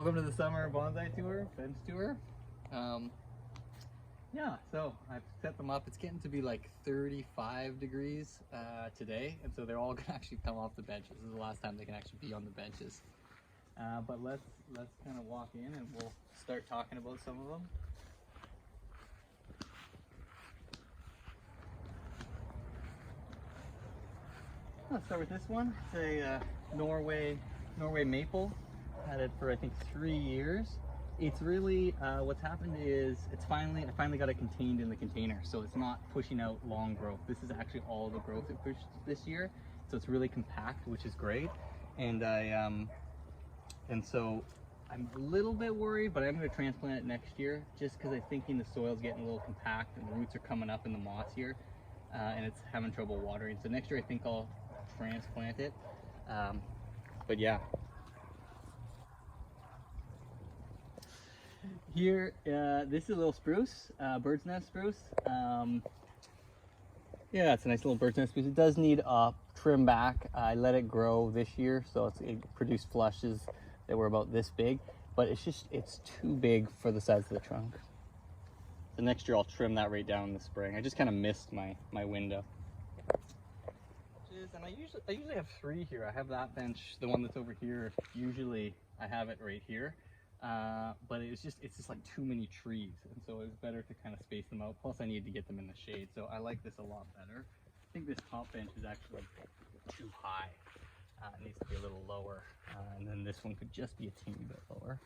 Welcome to the summer bonsai tour, bench tour. Yeah, so I've set them up. It's getting to be like 35 degrees today, and so they're all gonna actually come off the benches. This is the last time they can actually be on the benches. But let's kind of walk in and we'll start talking about some of them. Let's start with this one. It's a Norway maple. Had it for I think 3 years. It's really what's happened is I finally got it contained in the container, so it's not pushing out long growth. This is actually all the growth it pushed this year, so it's really compact, which is great. And so I'm a little bit worried, but I'm going to transplant it next year just because I'm thinking the soil's getting a little compact and the roots are coming up in the moss here, and it's having trouble watering. So next year I think I'll transplant it. But yeah. Here, this is a little spruce, bird's nest spruce. Yeah, it's a nice little bird's nest spruce. It does need a trim back. I let it grow this year, so it produced flushes that were about this big, but it's too big for the size of the trunk. So next year I'll trim that right down in the spring. I just kind of missed my window. And I usually have 3 here. I have that bench, the one that's over here. Usually I have it right here. But it's just like too many trees, and so it was better to kind of space them out. Plus I need to get them in the shade, so I like this a lot better. I think this top bench is actually too high. It needs to be a little lower, and then this one could just be a teeny bit lower.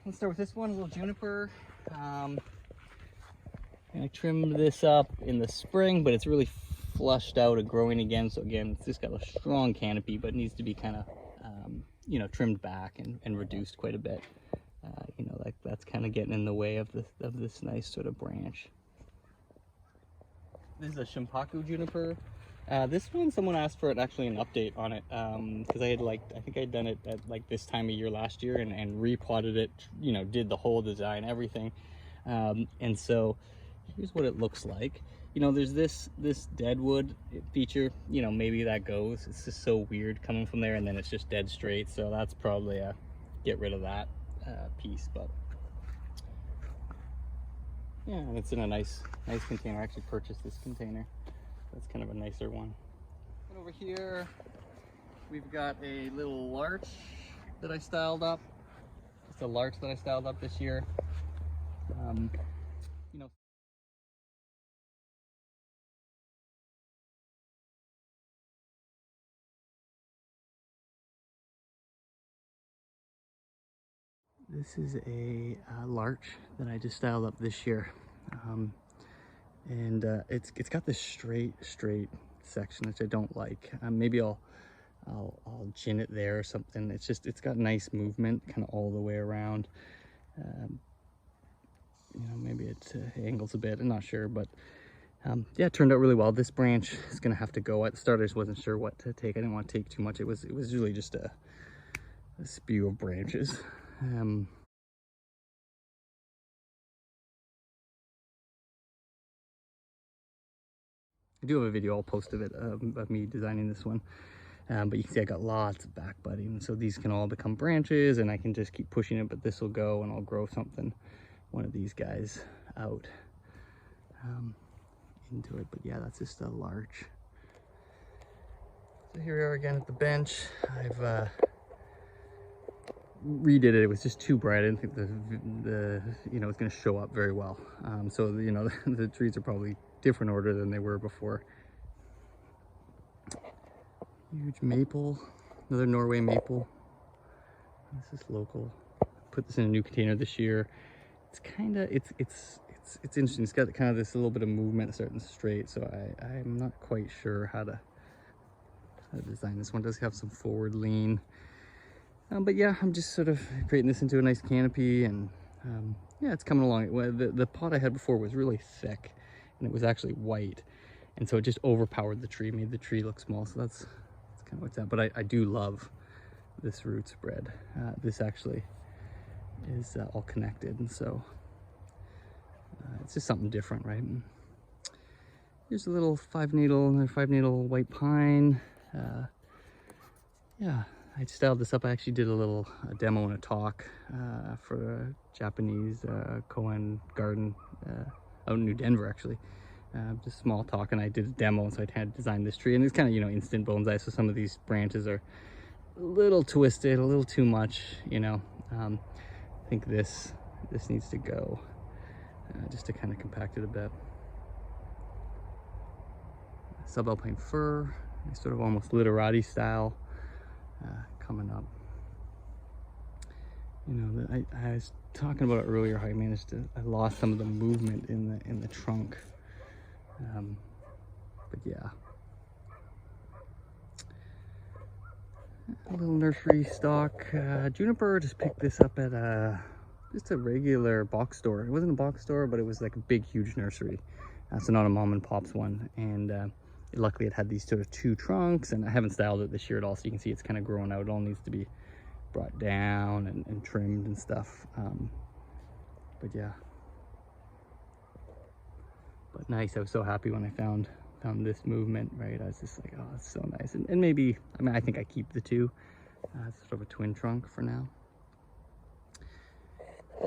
Let's start with this one, a little juniper. I trimmed this up in the spring, but it's really flushed out and growing again. So again, it's just got a strong canopy, but it needs to be kind of trimmed back and reduced quite a bit. Like that's kind of getting in the way of this nice sort of branch. This is a Shimpaku juniper. This one, someone asked for an update on it, because I think I'd done it at like this time of year last year and repotted it, did the whole design, everything. And so here's what it looks like. There's this deadwood feature, maybe that goes. It's just so weird coming from there, and then it's just dead straight. So that's probably a get rid of that piece. But yeah, and it's in a nice container. I actually purchased this container. That's kind of a nicer one. And over here, we've got a little larch that I styled up. It's a larch that I styled up this year. This is a larch that I just styled up this year, and it's got this straight section, which I don't like. Maybe I'll gin it there or something. It's got nice movement kind of all the way around. Maybe it angles a bit, I'm not sure, but yeah, it turned out really well. This branch is gonna have to go. At the start I just wasn't sure what to take. I didn't want to take too much. It was really just a spew of branches. I do have a video I'll post of it, of me designing this one, but you can see I got lots of back budding, so these can all become branches and I can just keep pushing it, but this will go and I'll grow one of these guys out into it. But yeah, that's just a larch. So here we are again at the bench. I've redid it. It was just too bright. I didn't think the it's going to show up very well. So the trees are probably different order than they were before. Huge maple, another Norway maple. This is local. Put this in a new container this year. It's kind of it's interesting. It's got kind of this little bit of movement starting straight. So I'm not quite sure how to design this one. It does have some forward lean. But yeah, I'm just sort of creating this into a nice canopy, and yeah, it's coming along. The pot I had before was really thick, and it was actually white, and so it just overpowered the tree, made the tree look small. So that's kind of what's that. But I do love this root spread. This actually is all connected, and so it's just something different, right? And here's a little another five needle white pine. Yeah. I styled this up. I actually did a demo and a talk for a Japanese koan garden out in New Denver, actually. Just small talk, and I did a demo, so I had to design this tree. And it's kind of, you know, instant bonsai, so some of these branches are a little twisted, a little too much, you know. I think this needs to go just to kind of compact it a bit. Subalpine fir, sort of almost literati style coming up. You know, I was talking about it earlier, how I lost some of the movement in the trunk. But yeah, a little nursery stock juniper. Just picked this up at just a regular box store. It wasn't a box store, but it was like a big, huge nursery. So not a mom and pop's one. And luckily it had these sort of 2 trunks, and I haven't styled it this year at all, so you can see it's kind of growing out. It all needs to be brought down and trimmed and stuff. But yeah, but nice. I was so happy when I found this movement, right? I was just like, oh, it's so nice. And maybe, I mean, I think I keep the 2. It's sort of a twin trunk for now.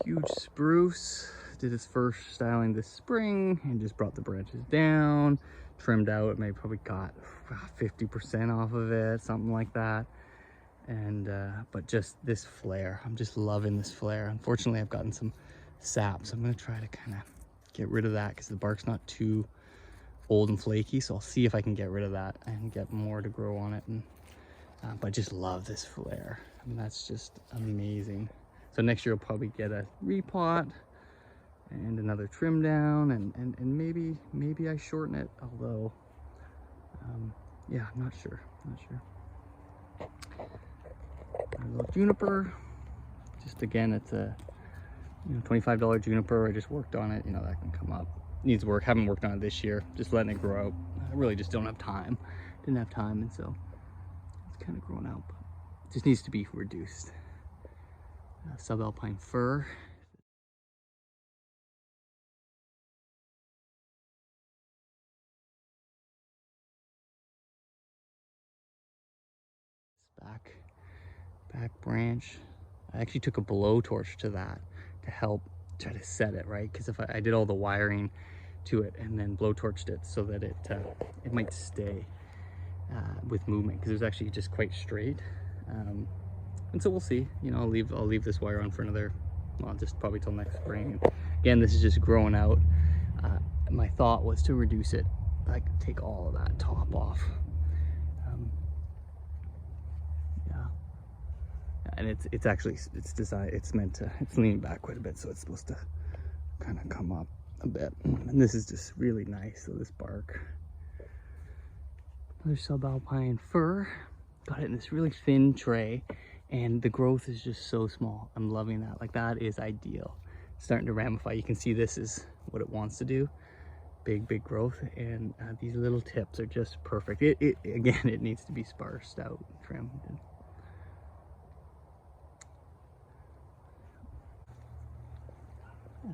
Huge spruce. Did his first styling this spring and just brought the branches down, trimmed out. Maybe probably got 50% off of it, something like that. And but just this flare, I'm just loving this flare. Unfortunately, I've gotten some sap, so I'm gonna try to kind of get rid of that because the bark's not too old and flaky. So I'll see if I can get rid of that and get more to grow on it. And but I just love this flare. I mean, that's just amazing. So next year I'll probably get a repot and another trim down, and maybe I shorten it, although yeah, I'm not sure. A little juniper, just again, it's a $25 juniper. I just worked on it, that can come up. Needs work. Haven't worked on it this year, just letting it grow out. I really just don't have time. Didn't have time, and so it's kind of grown out, but it just needs to be reduced. Subalpine fir. Back branch. I actually took a blowtorch to that to help try to set it right, because if I did all the wiring to it and then blowtorched it so that it might stay with movement, because it was actually just quite straight. And so we'll see. I'll leave this wire on for another, well, just probably till next spring. Again, this is just growing out. My thought was to reduce it, like take all of that top off. And it's actually designed, it's leaning back quite a bit, so it's supposed to kind of come up a bit. And this is just really nice. So this bark, another subalpine fir, got it in this really thin tray, and the growth is just so small. I'm loving that. Like, that is ideal. It's starting to ramify. You can see this is what it wants to do. Big growth, and these little tips are just perfect. Again, it needs to be sparsed out, trimmed. Yeah.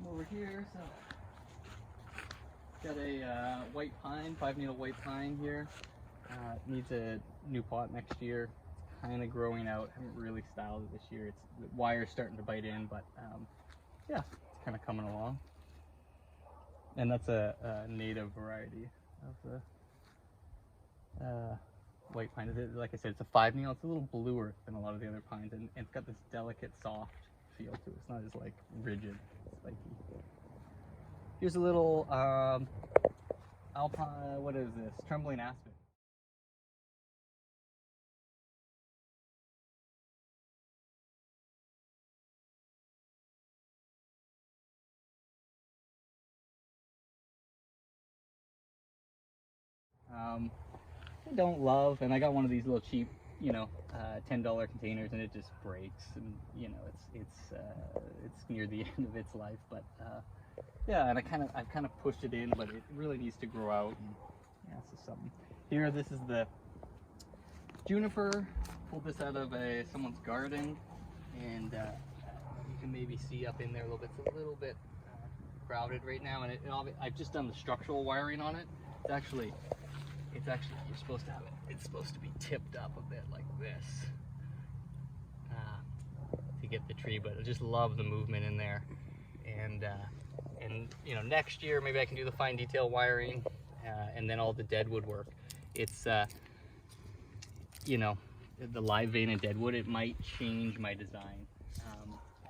Over here, so got a white pine, 5-needle white pine here. Needs a new pot next year. It's kind of growing out. Haven't really styled it this year. The wire's starting to bite in, but yeah, it's kind of coming along. And that's a native variety of the white pine. Like I said, it's a 5-needle. It's a little bluer than a lot of the other pines, and it's got this delicate, soft feel to it. It's not as like rigid, spiky. Here's a little alpine. What is this? Trembling aspen. I don't love, and I got one of these little cheap, $10 containers, and it just breaks, and it's near the end of its life. But yeah, and I've kind of pushed it in, but it really needs to grow out. And yeah, so something here. This is the juniper. Pulled this out of someone's garden, and you can maybe see up in there a little bit. It's a little bit crowded right now, and I've just done the structural wiring on it. It's actually, you're supposed to have it it's supposed to be tipped up a bit like this to get the tree, but I just love the movement in there. And you know, next year maybe I can do the fine detail wiring and then all the deadwood work. It's you know, the live vein and deadwood, it might change my design.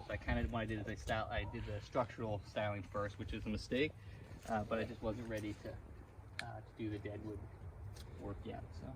So I kind of, what I did is I did the structural styling first, which is a mistake, but I just wasn't ready to do the deadwood work yet. So.